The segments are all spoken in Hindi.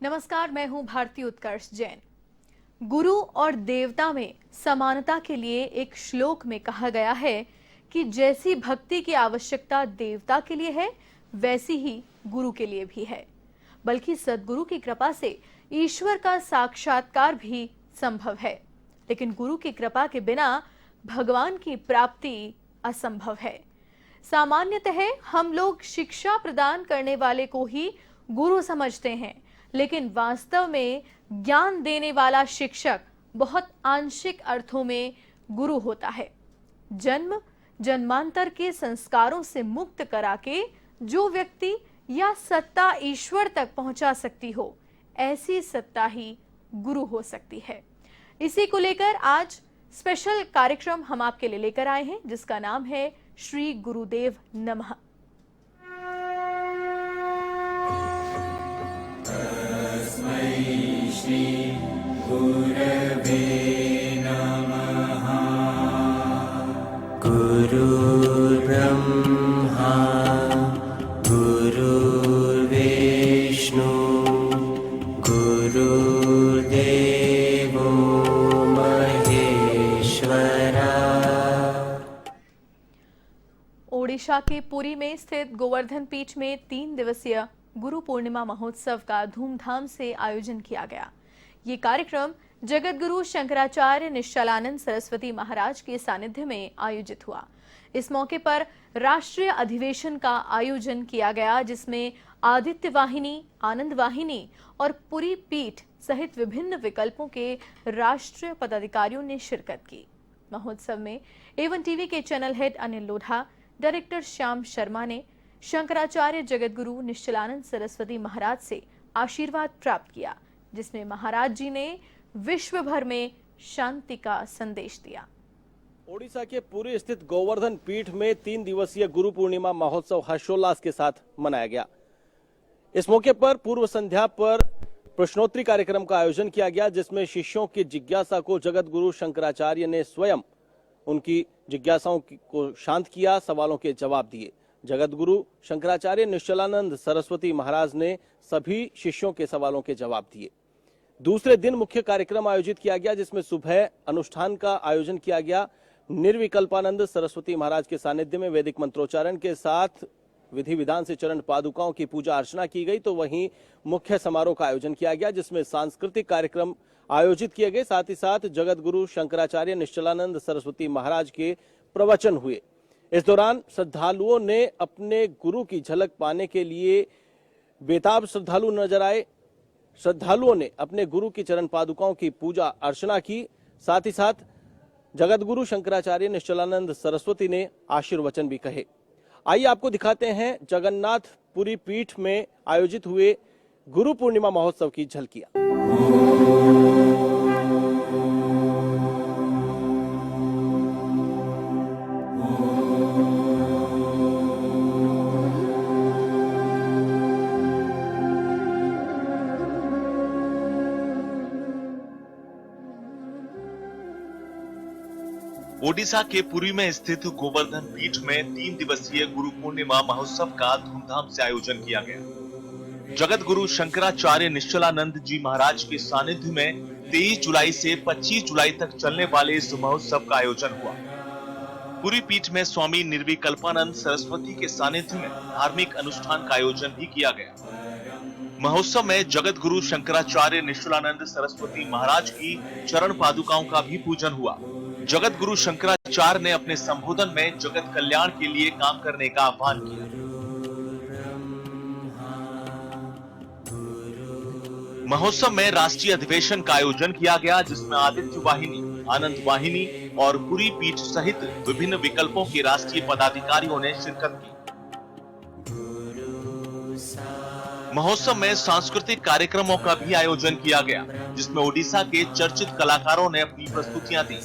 नमस्कार, मैं हूं भारती उत्कर्ष जैन। गुरु और देवता में समानता के लिए एक श्लोक में कहा गया है कि जैसी भक्ति की आवश्यकता देवता के लिए है, वैसी ही गुरु के लिए भी है। बल्कि सद्गुरु की कृपा से ईश्वर का साक्षात्कार भी संभव है, लेकिन गुरु की कृपा के बिना भगवान की प्राप्ति असंभव है। सामान्यतः हम लोग शिक्षा प्रदान करने वाले को ही गुरु समझते हैं, लेकिन वास्तव में ज्ञान देने वाला शिक्षक बहुत आंशिक अर्थों में गुरु होता है। जन्म जन्मांतर के संस्कारों से मुक्त करा के जो व्यक्ति या सत्ता ईश्वर तक पहुंचा सकती हो, ऐसी सत्ता ही गुरु हो सकती है। इसी को लेकर आज स्पेशल कार्यक्रम हम आपके लिए लेकर आए हैं, जिसका नाम है श्री गुरुदेव नमः। श्री गुरवे नमः। गुरुर्ब्रह्मा गुरुर्विष्णु गुरुर्देवो महेश्वरा। ओडिशा के पुरी में स्थित गोवर्धन पीठ में 3 दिवसीय गुरु पूर्णिमा महोत्सव का धूमधाम से आयोजन किया गया। ये कार्यक्रम जगत गुरु शंकराचार्य निश्चलानंद सरस्वती महाराज के सानिध्य में आयोजित हुआ। इस मौके पर राष्ट्रीय अधिवेशन का आयोजन किया गया, जिसमें आदित्य वाहिनी, आनंद वाहिनी और पुरी पीठ सहित विभिन्न विकल्पों के राष्ट्रीय पदाधिकारियों ने शिरकत की। महोत्सव में एवन टीवी के channel head Anil Lodha, director Shyam Sharma ने शंकराचार्य जगतगुरु निश्चलानंद सरस्वती महाराज से आशीर्वाद प्राप्त किया, जिसमें महाराज जी ने विश्व भर में शांति का संदेश दिया। ओडिशा के पुरी स्थित गोवर्धन पीठ में 3 दिवसीय गुरु पूर्णिमा महोत्सव हर्षोल्लास के साथ मनाया गया। इस मौके पर पूर्व संध्या पर प्रश्नोत्तरी कार्यक्रम का आयोजन किया गया, जिसमें शिष्यों की जिज्ञासा को जगत गुरु शंकराचार्य ने स्वयं उनकी जिज्ञासाओं को शांत किया, सवालों के जवाब दिए। जगत गुरु शंकराचार्य निश्चलानंद सरस्वती महाराज ने सभी शिष्यों के सवालों के जवाब दिए। दूसरे दिन मुख्य कार्यक्रम आयोजित किया गया, जिसमें सुबह अनुष्ठान का आयोजन किया गया। निर्विकल्पानंद सरस्वती महाराज के सानिध्य में वैदिक मंत्रोच्चारण के साथ विधि विधान से चरण पादुकाओं की पूजा अर्चना की गई। तो वहीं मुख्य समारोह का आयोजन किया गया, जिसमें सांस्कृतिक कार्यक्रम आयोजित किए गए। साथ ही साथ जगत गुरु शंकराचार्य निश्चलानंद सरस्वती महाराज के प्रवचन हुए। इस दौरान श्रद्धालुओं ने अपने गुरु की झलक पाने के लिए बेताब श्रद्धालु नजर आए। श्रद्धालुओं ने अपने गुरु की चरण पादुकाओं की पूजा अर्चना की। साथ ही साथ जगत गुरु शंकराचार्य निश्चलानंद सरस्वती ने आशीर्वचन भी कहे। आइए आपको दिखाते हैं जगन्नाथ पुरी पीठ में आयोजित हुए गुरु पूर्णिमा महोत्सव की झलकियां। ओडिशा के पुरी में स्थित गोवर्धन पीठ में 3 दिवसीय गुरु पूर्णिमा महोत्सव का धूमधाम से आयोजन किया गया। जगत गुरु शंकराचार्य निश्चलानंद जी महाराज के सानिध्य में 23 जुलाई से 25 जुलाई तक चलने वाले इस महोत्सव का आयोजन हुआ। पुरी पीठ में स्वामी निर्विकल्पानंद सरस्वती के सानिध्य में धार्मिक अनुष्ठान का आयोजन भी किया गया। महोत्सव में जगत गुरु शंकराचार्य निश्चलानंद सरस्वती महाराज की चरण पादुकाओं का भी पूजन हुआ। जगत गुरु शंकराचार्य ने अपने संबोधन में जगत कल्याण के लिए काम करने का आह्वान किया। महोत्सव में राष्ट्रीय अधिवेशन का आयोजन किया गया, जिसमें आदित्य वाहिनी, आनंद वाहिनी और पुरी पीठ सहित विभिन्न विकल्पों के राष्ट्रीय पदाधिकारियों ने शिरकत की। महोत्सव में सांस्कृतिक कार्यक्रमों का भी आयोजन किया गया, जिसमें ओडिशा के चर्चित कलाकारों ने अपनी प्रस्तुतियां दी।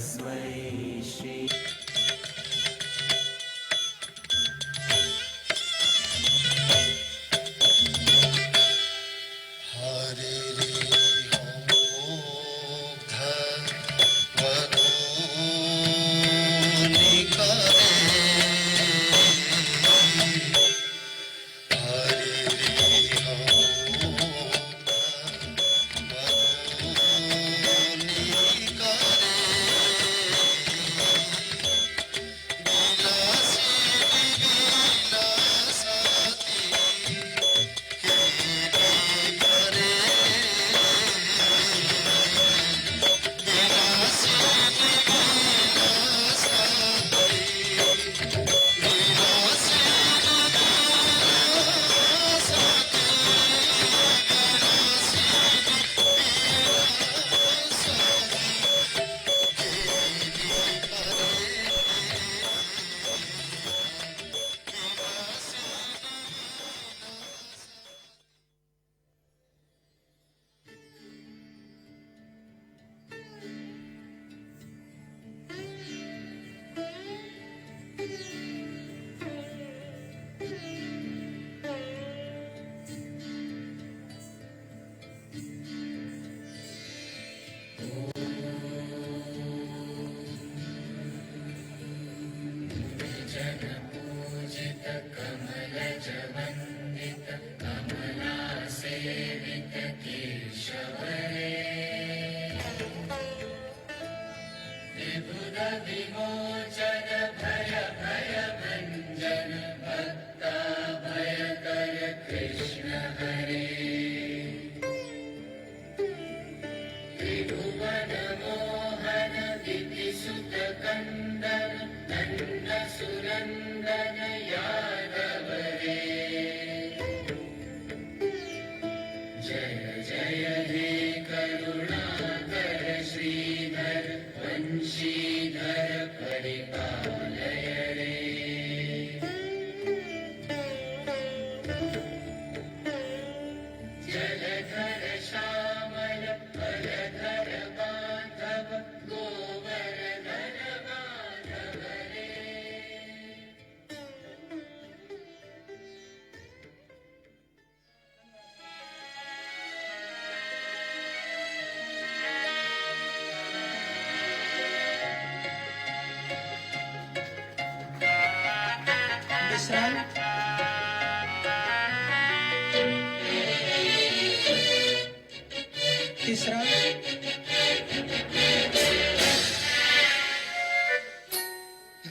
तीसरा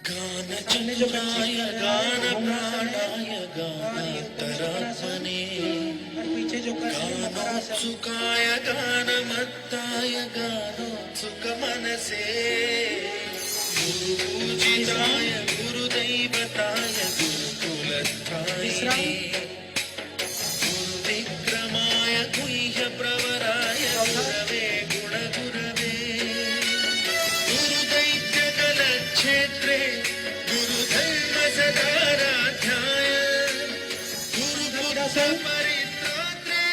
गान चंद्राय गान प्राणाय गानांतरात्मने पीछे जो गान सुखाय गान मत्ताय गानोत्सुक मनसे गुरुपूजिताय गुरुदैवताय गुरुकुलस्थाय गुरुविक्रमाय गुह्य प्रवराय गुरवे गुणगुरवे गुरुदैत्यकलक्षेत्रे गुरुधर्म सदाराध्याय गुरुपुत्र परित्रात्रे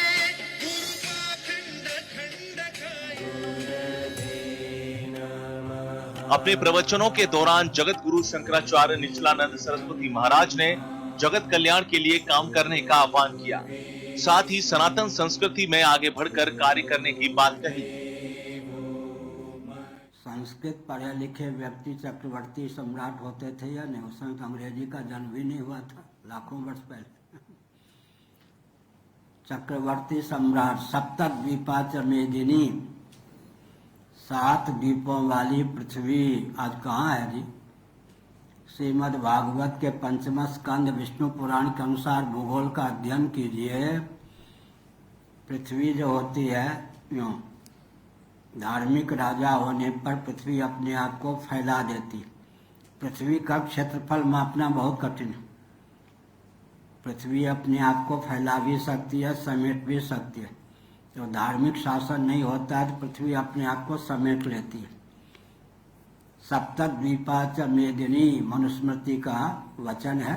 गुरुपाखंड खंडकाय। अपने प्रवचनों के दौरान जगत गुरु शंकराचार्य निचलानंद सरस्वती महाराज ने जगत कल्याण के लिए काम करने का आह्वान किया। साथ ही सनातन संस्कृति में आगे बढ़कर कार्य करने की बात कही। संस्कृत पढ़े लिखे व्यक्ति चक्रवर्ती सम्राट होते थे या नहीं? उस समय तो अंग्रेजी का जन्म भी नहीं हुआ था, लाखों वर्ष पहले। चक्रवर्ती सम्राट सप्तद्वीपाच मेदिनी, 7 द्वीपों वाली पृथ्वी आज कहाँ है जी? श्रीमद् भागवत के 5वें स्कंद विष्णु पुराण के अनुसार भूगोल का अध्ययन कीजिए। पृथ्वी जो होती है यूं, धार्मिक राजा होने पर पृथ्वी अपने आप को फैला देती। पृथ्वी का क्षेत्रफल मापना बहुत कठिन है। पृथ्वी अपने आप को फैला भी सकती है, समेट भी सकती है। तो धार्मिक शासन नहीं होता है तो पृथ्वी अपने आप को समेट लेती है। सप्तद्वीपाच मेदिनी मनुस्मृति का वचन है।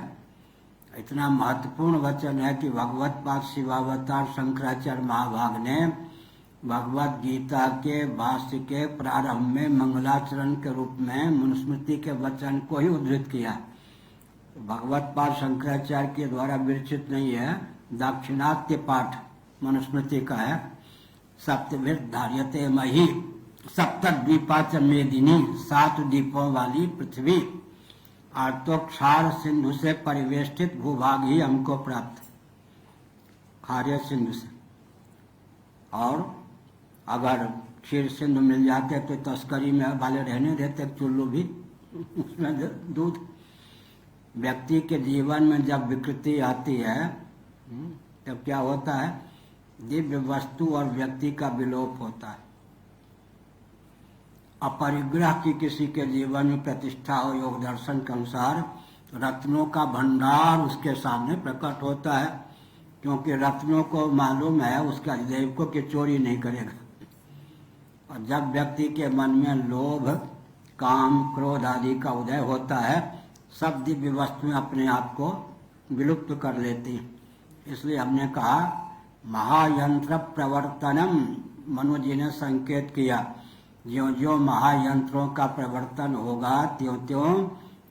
इतना महत्वपूर्ण वचन है कि भगवत पाद शिवावतार शंकराचार्य महाभाग ने भगवत गीता के भाष्य के प्रारंभ में मंगलाचरण के रूप में मनुस्मृति के वचन को ही उद्धृत किया। भगवत पाद शंकराचार्य के द्वारा विरचित नहीं है, दाक्षिणात्य पाठ मनुस्मृति का है। सप्तभिर धार्यते मही सप्तद्वीपाच मेदिनी, 7 द्वीपों वाली पृथ्वी। आज तो क्षार सिंधु से परिवेष्टित भूभाग ही हमको प्राप्त, खार्य सिंधु से। और अगर क्षीर सिंधु मिल जाते तो तस्करी में वाले रहने देते चुल्लू भी, उसमें दूध। व्यक्ति के जीवन में जब विकृति आती है तब क्या होता है? दिव्य वस्तु और व्यक्ति का विलोप होता है। अपरिग्रह की किसी के जीवन में प्रतिष्ठा हो, योग दर्शन के अनुसार रत्नों का भंडार उसके सामने प्रकट होता है, क्योंकि रत्नों को मालूम है उसका हृदय को कि चोरी नहीं करेगा। और जब व्यक्ति के मन में लोभ, काम, क्रोध आदि का उदय होता है, सब दिव्य वस्तुएं अपने आप को विलुप्त कर लेती हैं। इसलिए हमने कहा महायंत्र प्रवर्तनम, मनु जी ने संकेत किया, ज्यों ज्यों महायंत्रों का प्रवर्तन होगा त्यों त्यों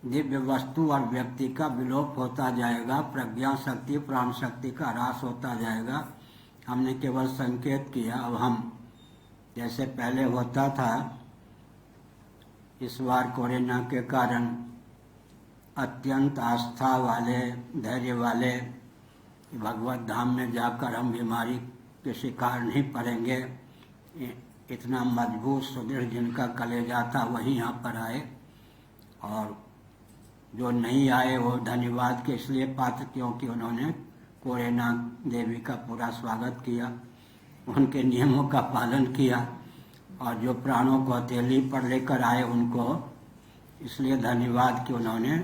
दिव्य वस्तु और व्यक्ति का विलोप होता जाएगा, प्रज्ञा शक्ति, प्राण शक्ति का ह्रास होता जाएगा। हमने केवल संकेत किया। अब हम जैसे पहले होता था, इस बार कोरोना के कारण अत्यंत आस्था वाले, धैर्य वाले भगवत धाम में जाकर हम बीमारी के शिकार नहीं पड़ेंगे। इतना मजबूत सुदृढ़ जिनका कलेजा था वही यहाँ पर आए, और जो नहीं आए वो धन्यवाद के इसलिए पात्र क्योंकि उन्होंने कोरेना देवी का पूरा स्वागत किया, उनके नियमों का पालन किया, और जो प्राणों को हथेली पर लेकर आए उनको इसलिए धन्यवाद कि उन्होंने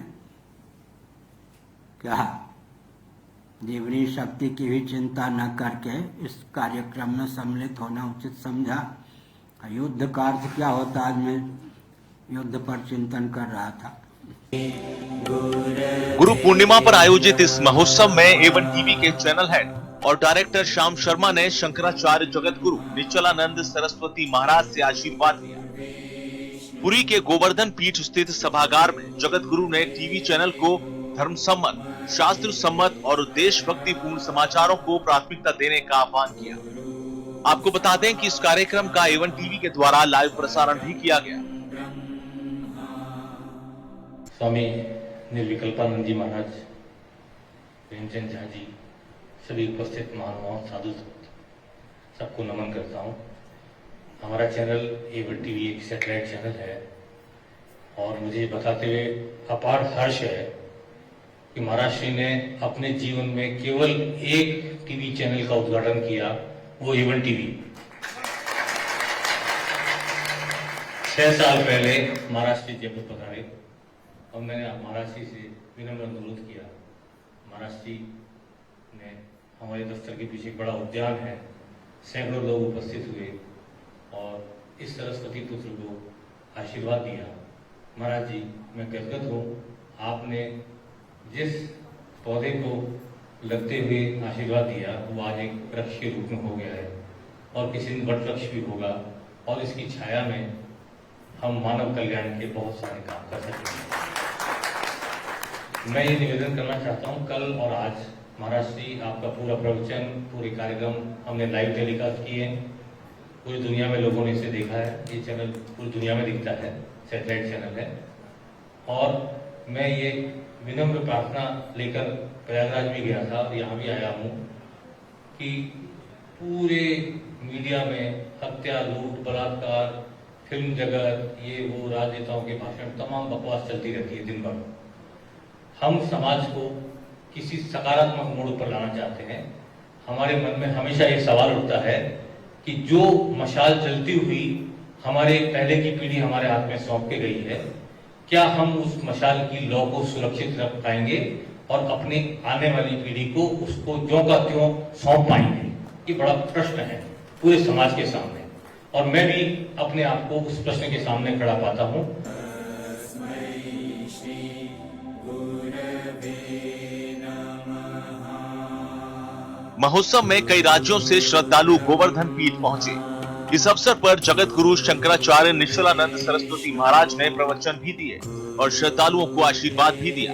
क्या जीवनी शक्ति की भी चिंता न करके इस कार्यक्रम में सम्मिलित होना उचित समझा। युद्ध का अर्थ क्या होता है, आज मैं युद्ध पर चिंतन कर रहा था। गुरु पूर्णिमा पर आयोजित इस महोत्सव में एवन टीवी के चैनल हेड और डायरेक्टर श्याम शर्मा ने शंकराचार्य जगत गुरु निश्चलानंद सरस्वती महाराज से आशीर्वाद लिया। पुरी के गोवर्धन पीठ स्थित सभागार में जगत गुरु ने टीवी चैनल को धर्म सम्मत, शास्त्र सम्मत और देशभक्ति पूर्ण समाचारों को प्राथमिकता देने का आह्वान किया। आपको बता दें कि इस कार्यक्रम का एवन टीवी के द्वारा लाइव प्रसारण भी किया गया। स्वामी निर्विकल्पानंद जी महाराज, प्रेमचंद झा जी, सभी उपस्थित महानुभाव, साधु सबको नमन करता हूँ। हमारा चैनल एवन टीवी एक सैटेलाइट चैनल है और मुझे बताते हुए अपार हर्ष है कि महाराज श्री ने अपने जीवन में केवल एक टीवी चैनल का उद्घाटन किया, वो एवन टीवी। 6 साल पहले महाराज श्री जयपुर पधारे और मैंने महाराज जी से विनम्र अनुरोध किया। महाराज जी ने हमारे दफ्तर के पीछे एक बड़ा उद्यान है, सैकड़ों लोग उपस्थित हुए और इस सरस्वती पुत्र को आशीर्वाद दिया। महाराज जी, मैं गदगद हूँ, आपने जिस पौधे को लगते हुए आशीर्वाद दिया वो आज एक वृक्ष के रूप में हो गया है और किसी दिन वट वृक्ष भी होगा और इसकी छाया में हम मानव कल्याण के बहुत सारे काम कर सकेंगे। मैं ये निवेदन करना चाहता हूँ, कल और आज महाराज श्री आपका पूरा प्रवचन, पूरे कार्यक्रम हमने लाइव टेलीकास्ट किए। पूरी दुनिया में लोगों ने इसे देखा है। ये चैनल पूरी दुनिया में दिखता है, सैटेलाइट चैनल है। और मैं ये विनम्र प्रार्थना लेकर प्रयागराज भी गया था और यहाँ भी आया हूँ कि पूरे मीडिया में हत्या, लूट, बलात्कार, फिल्म जगत, ये वो राजनेताओं के भाषण, तमाम बकवास चलती रहती है दिन भर। हम समाज को किसी सकारात्मक मोड़ पर लाना चाहते हैं। हमारे मन में हमेशा ये सवाल उठता है कि जो मशाल जलती हुई हमारे पहले की पीढ़ी हमारे हाथ में सौंप के गई है, क्या हम उस मशाल की लौ को सुरक्षित रख पाएंगे और अपनी आने वाली पीढ़ी को उसको ज्यों का त्यों सौंप पाएंगे? ये बड़ा प्रश्न है पूरे समाज के सामने और मैं भी अपने आप को उस प्रश्न के सामने खड़ा पाता हूँ। महोत्सव में कई राज्यों से श्रद्धालु गोवर्धन पीठ पहुंचे। इस अवसर पर जगत गुरु शंकराचार्य निश्चलानंद सरस्वती महाराज ने प्रवचन भी दिए और श्रद्धालुओं को आशीर्वाद भी दिया।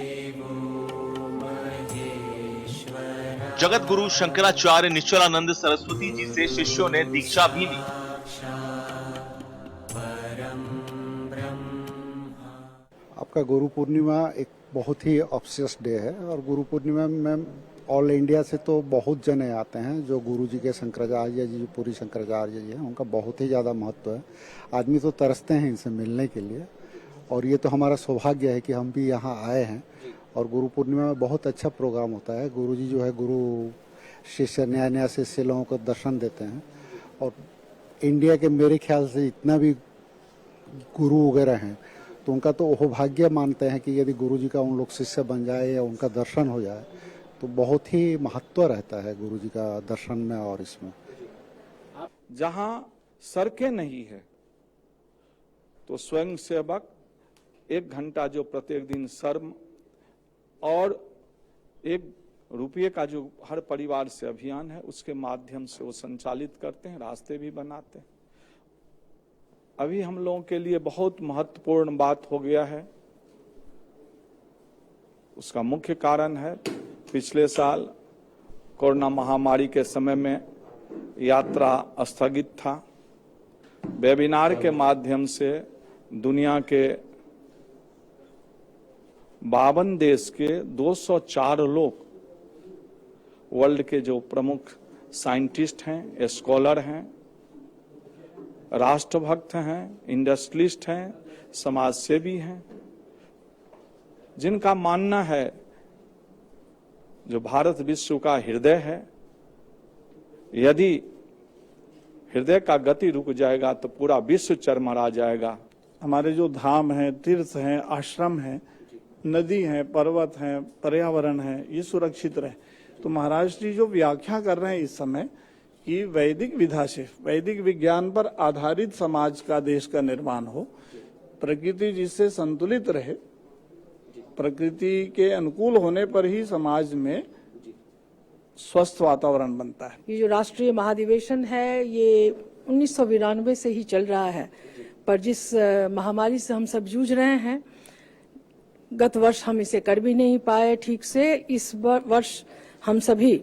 जगत गुरु शंकराचार्य निश्चलानंद सरस्वती जी से शिष्यों ने दीक्षा भी ली। आपका गुरु पूर्णिमा एक बहुत ही ऑब्सेस डे है और गुरु पूर्णिमा में ऑल इंडिया से तो बहुत जने आते हैं। जो गुरु जी के शंकराचार्य जी, पूरी शंकराचार्य जी हैं, उनका बहुत ही ज़्यादा महत्व है। आदमी तो तरसते हैं इनसे मिलने के लिए और ये तो हमारा सौभाग्य है कि हम भी यहाँ आए हैं। और गुरु पूर्णिमा में बहुत अच्छा प्रोग्राम होता है। गुरु जी जो है, गुरु शिष्य नया नया शिष्य लोगों को दर्शन देते हैं और इंडिया के मेरे ख्याल से जितना भी गुरु वगैरह हैं तो उनका तो वो भाग्य मानते हैं कि यदि गुरु जी का उन लोग शिष्य बन जाए या उनका दर्शन हो जाए तो बहुत ही महत्व रहता है गुरु जी का दर्शन में। और इसमें जहां सड़कें नहीं है तो स्वयं सेवक 1 घंटा जो प्रत्येक दिन श्रम और 1 रुपये का जो हर परिवार से अभियान है उसके माध्यम से वो संचालित करते हैं, रास्ते भी बनाते हैं। अभी हम लोगों के लिए बहुत महत्वपूर्ण बात हो गया है। उसका मुख्य कारण है पिछले साल कोरोना महामारी के समय में यात्रा स्थगित था। वेबिनार के माध्यम से दुनिया के 52 देश के 204 लोग, वर्ल्ड के जो प्रमुख साइंटिस्ट हैं, स्कॉलर हैं, राष्ट्रभक्त हैं, इंडस्ट्रियलिस्ट हैं, समाजसेवी हैं, जिनका मानना है जो भारत विश्व का हृदय है, यदि हृदय का गति रुक जाएगा तो पूरा विश्व चरमरा जाएगा। हमारे जो धाम हैं, तीर्थ हैं, आश्रम हैं, नदी हैं, पर्वत हैं, पर्यावरण है, ये सुरक्षित रहे। तो महाराज जी जो व्याख्या कर रहे हैं इस समय कि वैदिक विधा से, वैदिक विज्ञान पर आधारित समाज का, देश का निर्माण हो, प्रकृति जिससे संतुलित रहे, प्रकृति के अनुकूल होने पर ही समाज में स्वस्थ वातावरण बनता है। ये जो राष्ट्रीय महाधिवेशन है ये 1992 से ही चल रहा है, पर जिस महामारी से हम सब जूझ रहे हैं, गत वर्ष हम इसे कर भी नहीं पाए ठीक से। इस वर्ष हम सभी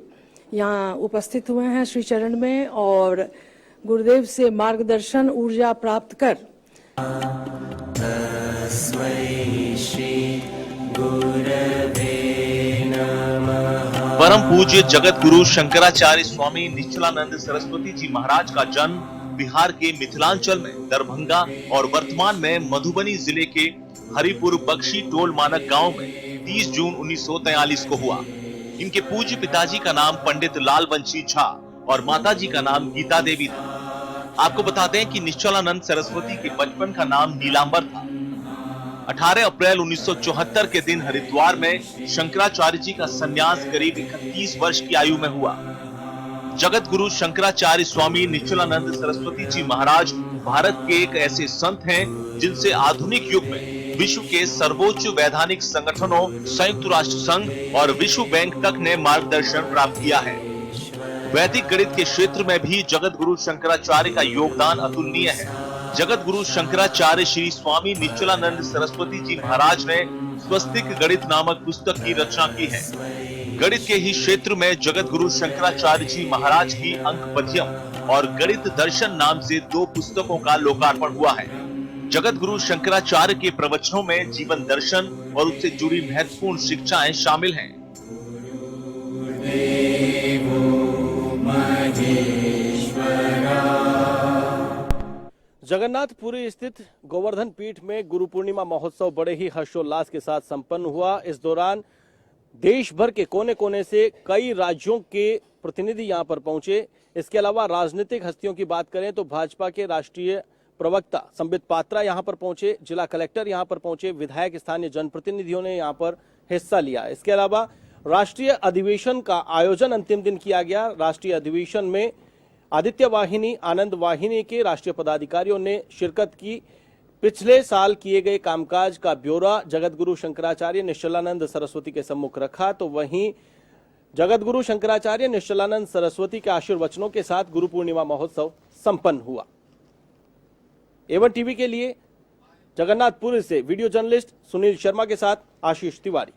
यहाँ उपस्थित हुए हैं श्री चरण में और गुरुदेव से मार्गदर्शन, ऊर्जा प्राप्त कर परम पूज्य जगत गुरु शंकराचार्य स्वामी निश्चलानंद सरस्वती जी महाराज का जन्म बिहार के मिथिलांचल में दरभंगा और वर्तमान में मधुबनी जिले के हरिपुर बख्शी टोल मानक गांव में 30 जून 1943 को हुआ। इनके पूज्य पिताजी का नाम पंडित लालवंशी झा और माताजी का नाम गीता देवी था। आपको बता दें कि निश्चलानंद सरस्वती के बचपन का नाम नीलांबर था। 18 अप्रैल 1974 के दिन हरिद्वार में शंकराचार्य जी का संन्यास करीब 31 वर्ष की आयु में हुआ। जगत गुरु शंकराचार्य स्वामी निश्चलानंद सरस्वती जी महाराज भारत के एक ऐसे संत हैं जिनसे आधुनिक युग में विश्व के सर्वोच्च वैधानिक संगठनों संयुक्त राष्ट्र संघ और विश्व बैंक तक ने मार्गदर्शन प्राप्त किया है। वैदिक गणित के क्षेत्र में भी जगत गुरु शंकराचार्य का योगदान अतुलनीय है। जगत गुरु शंकराचार्य श्री स्वामी निश्चलानंद सरस्वती जी महाराज ने स्वस्तिक गणित नामक पुस्तक की रचना की है। गणित के ही क्षेत्र में जगत गुरु शंकराचार्य जी महाराज की अंक पद्यम और गणित दर्शन नाम से 2 पुस्तकों का लोकार्पण हुआ है। जगत गुरु शंकराचार्य के प्रवचनों में जीवन दर्शन और उससे जुड़ी महत्वपूर्ण शिक्षाएं शामिल हैं। जगन्नाथपुरी स्थित गोवर्धन पीठ में गुरु पूर्णिमा महोत्सव बड़े ही हर्षोल्लास के साथ संपन्न हुआ। इस दौरान देश भर के कोने कोने से कई राज्यों के प्रतिनिधि यहां पर पहुंचे। इसके अलावा राजनीतिक हस्तियों की बात करें तो भाजपा के राष्ट्रीय प्रवक्ता संबित पात्रा यहां पर पहुंचे, जिला कलेक्टर यहां पर पहुंचे, विधायक, स्थानीय जनप्रतिनिधियों ने यहां पर हिस्सा लिया। इसके अलावा राष्ट्रीय अधिवेशन का आयोजन अंतिम दिन किया गया। राष्ट्रीय अधिवेशन में आदित्य वाहिनी, आनंद वाहिनी के राष्ट्रीय पदाधिकारियों ने शिरकत की। पिछले साल किए गए कामकाज का ब्यौरा जगत गुरु शंकराचार्य निश्चलानंद सरस्वती के सम्मुख रखा, तो वहीं जगत गुरु शंकराचार्य निश्चलानंद सरस्वती के आशीर्वचनों के साथ गुरु पूर्णिमा महोत्सव संपन्न हुआ। एवन टीवी के लिए जगन्नाथपुरी से वीडियो जर्नलिस्ट सुनील शर्मा के साथ आशीष तिवारी।